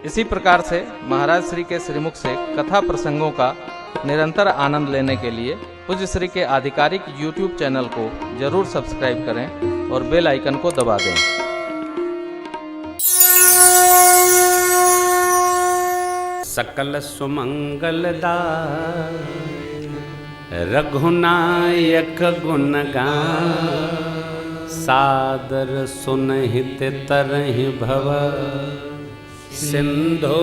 इसी प्रकार से महाराज श्री के श्रीमुख से कथा प्रसंगों का निरंतर आनंद लेने के लिए पूज्य श्री के आधिकारिक YouTube चैनल को जरूर सब्सक्राइब करें और बेल आइकन को दबा दें। सकल सुमंगलदाय रघुनायक गुणगान सादर सुनहित तरहि भव सिंधो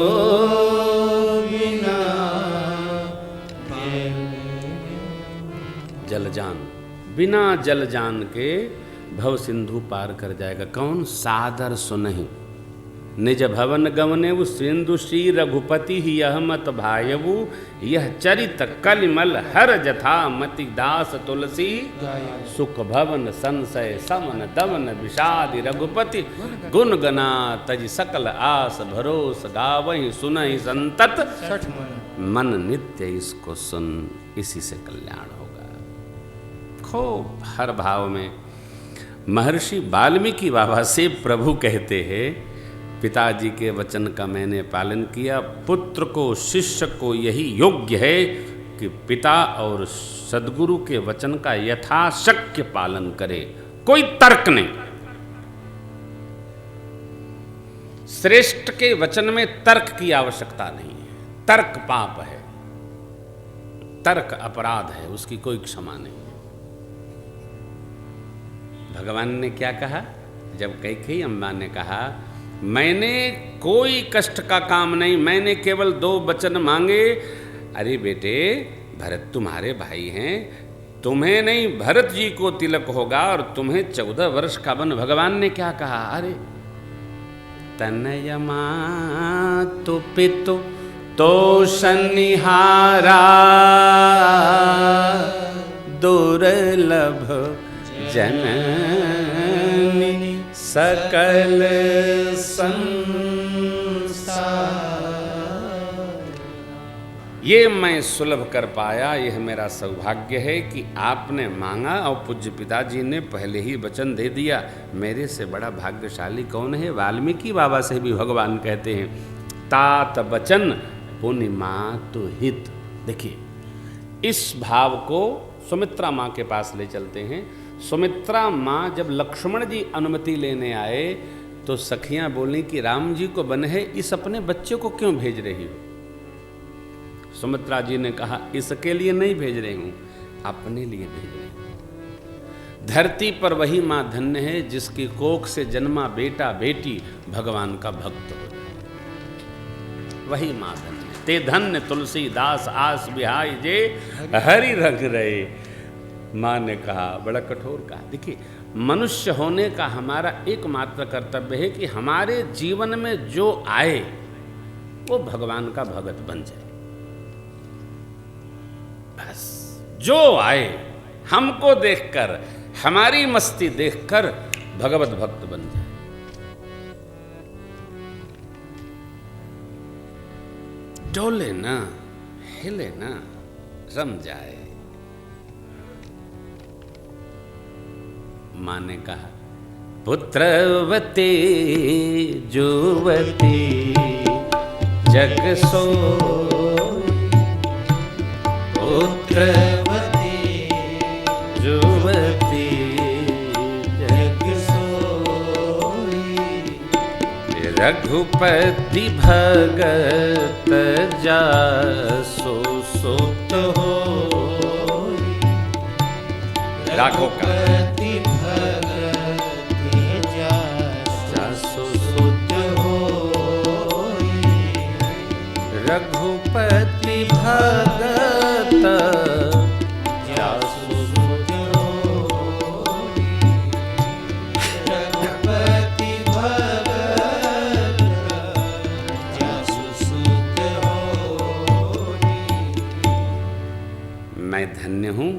जलजान, बिना जलजान के भव सिंधु पार कर जाएगा। कौन? सादर सुनहि निज भवन गवनेवु सिंधु श्री रघुपति ही यह मत भायवु यह चरित कलिमल हर जथा मति दास तुलसी सुख भवन संशय समन दवन विषादि रघुपति गुण गना तज सकल आस भरोस गावहि सुनहि संतत मन नित्य इसको सुन, इसी से कल्याण होगा। खूब हर भाव में महर्षि वाल्मीकि बाबा से प्रभु कहते हैं, पिताजी के वचन का मैंने पालन किया, पुत्र को शिष्य को यही योग्य है कि पिता और सद्गुरु के वचन का यथाशक्य पालन करे। कोई तर्क नहीं। श्रेष्ठ के वचन में तर्क की आवश्यकता नहीं है। तर्क पाप है, तर्क अपराध है, उसकी कोई क्षमा नहीं। भगवान ने क्या कहा? जब कैकेयी अम्मा ने कहा मैंने कोई कष्ट का काम नहीं, मैंने केवल 2 वचन मांगे। अरे बेटे, भरत तुम्हारे भाई हैं, तुम्हें नहीं भरत जी को तिलक होगा और तुम्हें 14 वर्ष का वन। भगवान ने क्या कहा? अरे तनय मातु पितु तो सन्निहारा दुर्लभ जननी सकल संसार। ये मैं सुलभ कर पाया, यह मेरा सौभाग्य है कि आपने मांगा और पूज्य पिताजी ने पहले ही वचन दे दिया। मेरे से बड़ा भाग्यशाली कौन है? वाल्मीकि बाबा से भी भगवान कहते हैं तात वचन पुनि मातु हित। देखिए, इस भाव को सुमित्रा माँ के पास ले चलते हैं। सुमित्रा माँ जब लक्ष्मण जी अनुमति लेने आए तो सखियां बोली कि राम जी को बन है, इस अपने बच्चे को क्यों भेज रही हो? सुमित्रा जी ने कहा इसके लिए नहीं भेज रही हूं, अपने लिए भेज रही हूं। धरती पर वही माँ धन्य है जिसकी कोख से जन्मा बेटा बेटी भगवान का भक्त हो। वही माँ धन्य। ते धन्य तुलसी दास आस बिहाय जे हरि रंग रहे। माँ ने कहा, बड़ा कठोर कहा। देखिए, मनुष्य होने का हमारा एकमात्र कर्तव्य है कि हमारे जीवन में जो आए वो भगवान का भगत बन जाए। बस जो आए, हमको देखकर, हमारी मस्ती देखकर भगवत भक्त बन जाए। डोले ना, हिले ना, रम जाए। माँ ने कहा पुत्रवती जुवती जग सोई, पुत्रवती जुवती जग सोई, रघुपति भगत जासु सुत होई। राघव का रघुपति भगत जासु सुत होई, रघुपति भगत जासु सुत होई। मैं धन्य हूं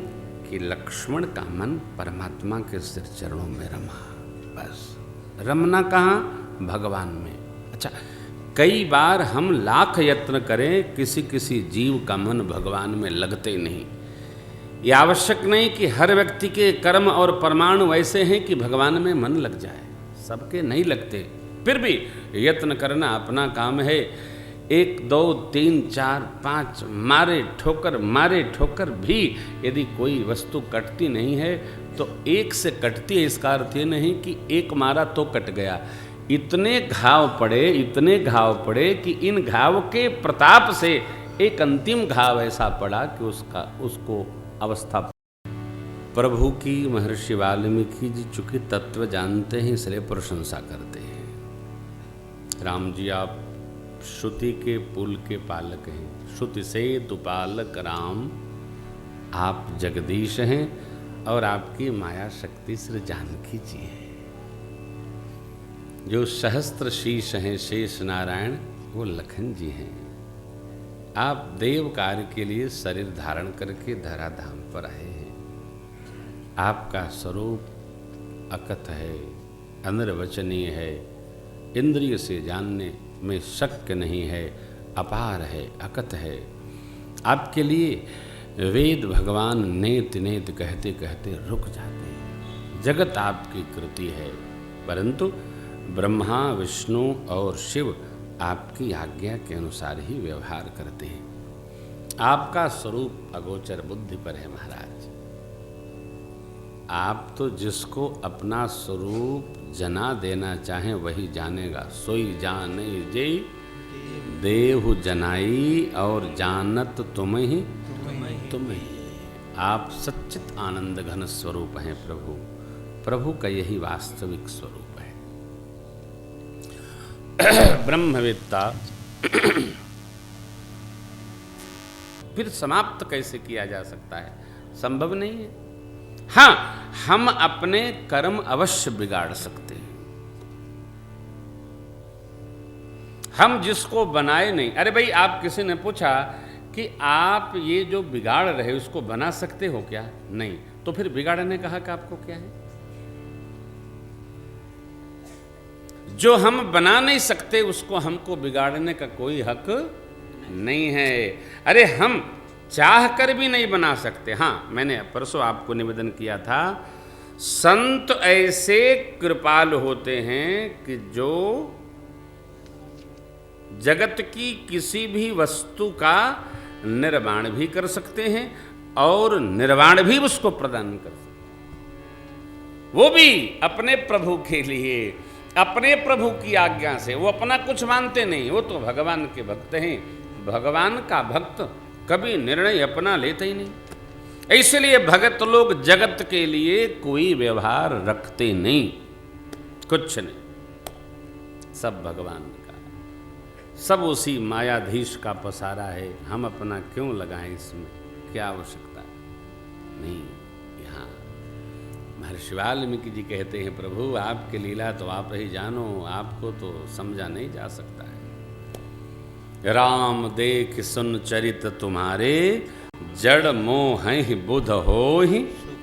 कि लक्ष्मण का मन परमात्मा के सिर चरणों में रमा। बस रमना कहाँ? भगवान में। अच्छा, कई बार हम लाख यत्न करें, किसी किसी जीव का मन भगवान में लगते ही नहीं। ये आवश्यक नहीं कि हर व्यक्ति के कर्म और परमाणु ऐसे हैं कि भगवान में मन लग जाए। सबके नहीं लगते। फिर भी यत्न करना अपना काम है। 1 2 3 4 5 मारे ठोकर भी यदि कोई वस्तु कटती नहीं है तो एक से कटती है, इसका अर्थ ये नहीं कि एक मारा तो कट गया। इतने घाव पड़े कि इन घाव के प्रताप से एक अंतिम घाव ऐसा पड़ा कि उसको अवस्था। प्रभु की महर्षि वाल्मीकि जी चूंकि तत्व जानते हैं इसलिए प्रशंसा करते हैं। राम जी आप श्रुति के पुल के पालक हैं, श्रुति से तुपालक राम आप जगदीश हैं और आपकी माया शक्ति श्री जानकी जी हैं। जो सहस्त्र शीश हैं शेष नारायण वो लखन जी हैं। आप देव कार्य के लिए शरीर धारण करके धराधाम पर आए हैं। आपका स्वरूप अकथ है, अनिर्वचनीय है, इंद्रिय से जानने में शक्य नहीं है, अपार है, अकथ है। आपके लिए वेद भगवान नेत नेत कहते कहते रुक जाते हैं। जगत आपकी कृति है, परंतु ब्रह्मा विष्णु और शिव आपकी आज्ञा के अनुसार ही व्यवहार करते हैं। आपका स्वरूप अगोचर बुद्धि पर है महाराज। आप तो जिसको अपना स्वरूप जना देना चाहें वही जानेगा। सोई जाने जे देहु जनाई और जानत तुम ही। आप सच्चित आनंद घन स्वरूप हैं प्रभु। प्रभु का यही वास्तविक स्वरूप है। ब्रह्मवेत्ता फिर समाप्त कैसे किया जा सकता है? संभव नहीं है। हाँ, हम अपने कर्म अवश्य बिगाड़ सकते हैं। हम जिसको बनाए नहीं। अरे भाई, आप किसी ने पूछा कि आप ये जो बिगाड़ रहे उसको बना सकते हो क्या? नहीं। तो फिर बिगाड़ने का हक आपको क्या है? जो हम बना नहीं सकते उसको हमको बिगाड़ने का कोई हक नहीं है। अरे हम चाह कर भी नहीं बना सकते। हाँ, मैंने परसों आपको निवेदन किया था, संत ऐसे कृपालु होते हैं कि जो जगत की किसी भी वस्तु का निर्माण भी कर सकते हैं और निर्वाण भी उसको प्रदान कर सकते हैं। वो भी अपने प्रभु के लिए, अपने प्रभु की आज्ञा से। वो अपना कुछ मानते नहीं, वो तो भगवान के भक्त हैं। भगवान का भक्त कभी निर्णय अपना लेते ही नहीं। इसलिए भगत लोग जगत के लिए कोई व्यवहार रखते नहीं, कुछ नहीं। सब भगवान का, सब उसी मायाधीश का पसारा है। हम अपना क्यों लगाएं इसमें? क्या आवश्यकता नहीं। यहाँ महर्षि वाल्मीकि जी कहते हैं, प्रभु आपकी लीला तो आप ही जानो, आपको तो समझा नहीं जा सकता है। राम देख सुन चरित तुम्हारे, जड़ मोह बुध हो ही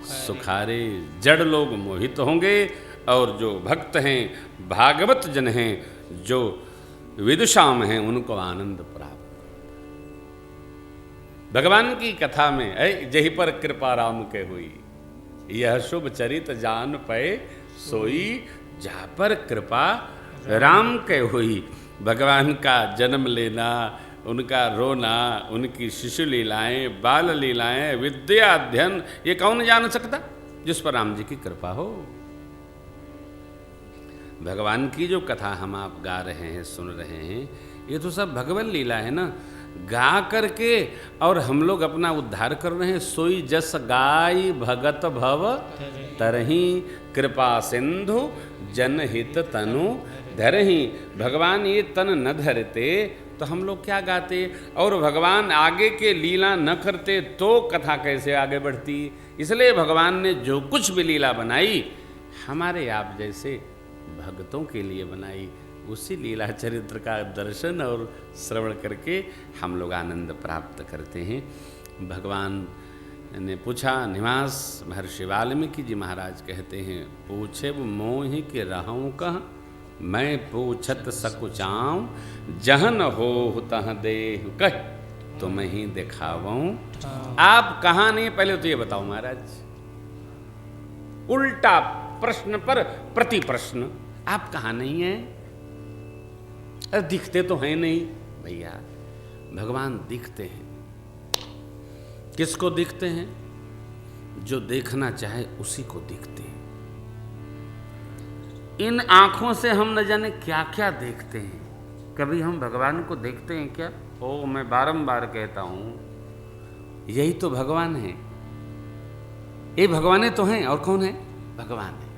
सुखारे। जड़ लोग मोहित होंगे और जो भक्त हैं, भागवत जन हैं, जो विदुषाम हैं, उनको आनंद प्राप्त। भगवान की कथा में जही पर कृपा राम के हुई, यह शुभ चरित जान पए सोई, जा पर कृपा राम के हुई। भगवान का जन्म लेना, उनका रोना, उनकी शिशु लीलाएं, बाल लीलाएं, विद्या अध्ययन, ये कौन जान सकता? जिस पर राम जी की कृपा हो। भगवान की जो कथा हम आप गा रहे हैं, सुन रहे हैं, ये तो सब भगवान लीला है ना। गा करके और हम लोग अपना उद्धार कर रहे हैं। सोई जस गाय भगत भव तरही, कृपा सिंधु जनहित तनु धरही। भगवान ये तन न धरते तो हम लोग क्या गाते? और भगवान आगे के लीला न करते तो कथा कैसे आगे बढ़ती? इसलिए भगवान ने जो कुछ भी लीला बनाई हमारे आप जैसे भक्तों के लिए बनाई। उसी लीला चरित्र का दर्शन और श्रवण करके हम लोग आनंद प्राप्त करते हैं। भगवान ने पूछा, निवास महर्षि वाल्मीकि जी महाराज कहते हैं, पूछे वो मोहि के रहूं कह, मैं पूछत सकुचाऊं, जहन हो तह देहु कह, तुम ही दिखाऊं। आप कहाँ नहीं, पहले तो ये बताओ महाराज। उल्टा प्रश्न पर प्रति प्रश्न। आप कहाँ नहीं हैं? अरे दिखते तो हैं नहीं भैया, भगवान दिखते हैं। किसको दिखते हैं? जो देखना चाहे उसी को दिखते हैं। इन आंखों से हम न जाने क्या क्या देखते हैं। कभी हम भगवान को देखते हैं क्या? ओ, मैं बारंबार कहता हूं, यही तो भगवान है। ये भगवान तो हैं, और कौन है? भगवान है।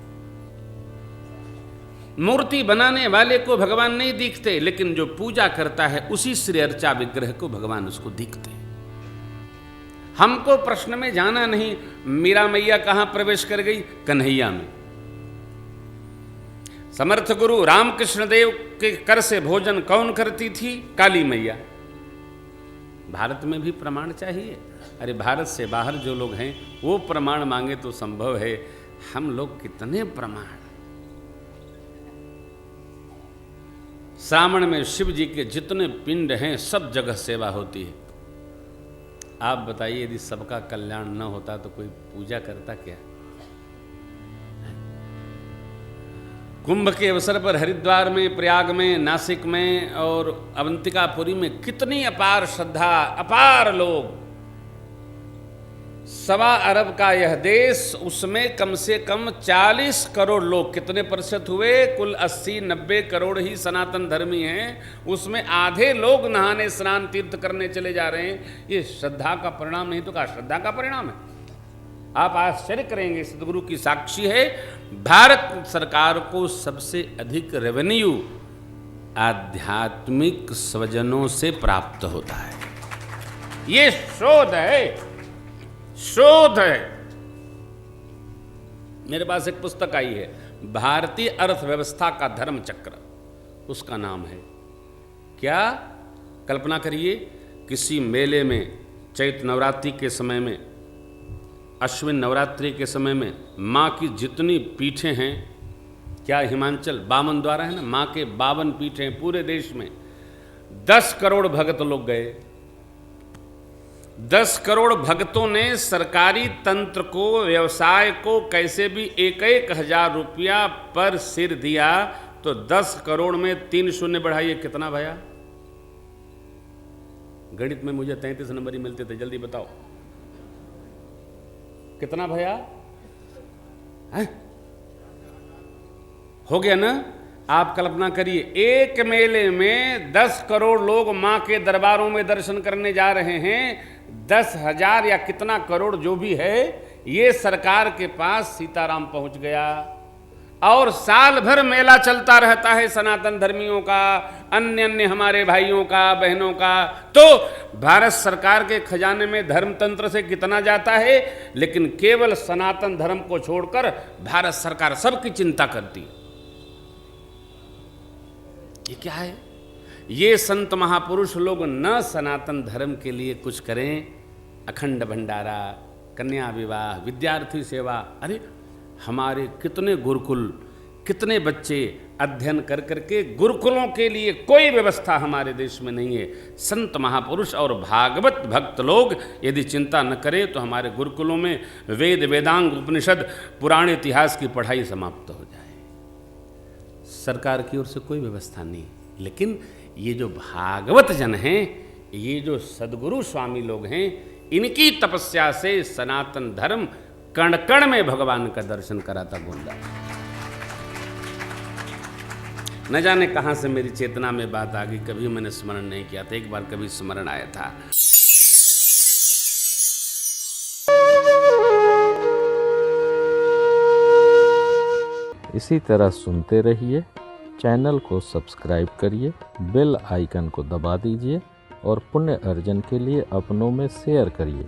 मूर्ति बनाने वाले को भगवान नहीं दिखते, लेकिन जो पूजा करता है उसी श्री अर्चा विग्रह को भगवान उसको दिखते हैं। हमको प्रश्न में जाना नहीं, मीरा मैया कहां प्रवेश कर गई? कन्हैया में। समर्थ गुरु रामकृष्ण देव के कर से भोजन कौन करती थी? काली मैया। भारत में भी प्रमाण चाहिए। अरे भारत से बाहर जो लोग हैं वो प्रमाण मांगे तो संभव है, हम लोग कितने प्रमाण। श्रावण में शिव जी के जितने पिंड हैं सब जगह सेवा होती है। आप बताइए, यदि सबका कल्याण न होता तो कोई पूजा करता क्या? कुंभ के अवसर पर हरिद्वार में, प्रयाग में, नासिक में और अवंतिकापुरी में कितनी अपार श्रद्धा, अपार लोग। 1.25 अरब का यह देश, उसमें कम से कम 40 करोड़ लोग, कितने प्रतिशत हुए? कुल 80-90 करोड़ ही सनातन धर्मी हैं, उसमें आधे लोग नहाने स्नान तीर्थ करने चले जा रहे हैं। ये श्रद्धा का परिणाम नहीं तो क्या श्रद्धा का परिणाम है? आप आश्चर्य करेंगे, सदगुरु की साक्षी है, भारत सरकार को सबसे अधिक रेवेन्यू आध्यात्मिक स्वजनों से प्राप्त होता है। ये शोध है, शोध है। मेरे पास एक पुस्तक आई है, भारतीय अर्थव्यवस्था का धर्म चक्र, उसका नाम है क्या? कल्पना करिए, किसी मेले में, चैत्र नवरात्रि के समय में, अश्विन नवरात्रि के समय में, माँ की जितनी पीठें हैं, क्या हिमाचल 52 द्वारा है ना, माँ के 52 पीठें पूरे देश में, 10 करोड़ भक्त लोग गए। 10 करोड़ भक्तों ने सरकारी तंत्र को, व्यवसाय को कैसे भी 1-1 हजार रुपया पर सिर दिया, तो 10 करोड़ में 3 शून्य बढ़ाइए, कितना भैया? गणित में मुझे 33 नंबर ही मिलते थे, जल्दी बताओ कितना भैया? हो गया ना? आप कल्पना करिए, एक मेले में 10 करोड़ लोग मां के दरबारों में दर्शन करने जा रहे हैं। 10,000 या कितना करोड़ जो भी है, ये सरकार के पास सीताराम पहुंच गया। और साल भर मेला चलता रहता है सनातन धर्मियों का, अन्य अन्य हमारे भाइयों का, बहनों का। तो भारत सरकार के खजाने में धर्म तंत्र से कितना जाता है, लेकिन केवल सनातन धर्म को छोड़कर भारत सरकार सबकी चिंता करती है। ये क्या है? ये संत महापुरुष लोग न सनातन धर्म के लिए कुछ करें, अखंड भंडारा, कन्या विवाह, विद्यार्थी सेवा। अरे हमारे कितने गुरुकुल, कितने बच्चे अध्ययन कर करके, गुरुकुलों के लिए कोई व्यवस्था हमारे देश में नहीं है। संत महापुरुष और भागवत भक्त लोग यदि चिंता न करें तो हमारे गुरुकुलों में वेद, वेदांग, उपनिषद, पुराण इतिहास की पढ़ाई समाप्त हो जाए। सरकार की ओर से कोई व्यवस्था नहीं। लेकिन ये जो भागवत जन हैं, ये जो सदगुरु स्वामी लोग हैं, इनकी तपस्या से सनातन धर्म कण कण में भगवान का दर्शन कराता गोंदा। न जाने कहां से मेरी चेतना में बात आ गई, कभी मैंने स्मरण नहीं किया था, एक बार कभी स्मरण आया था। इसी तरह सुनते रहिए, चैनल को सब्सक्राइब करिए, बेल आइकन को दबा दीजिए और पुण्य अर्जन के लिए अपनों में शेयर करिए।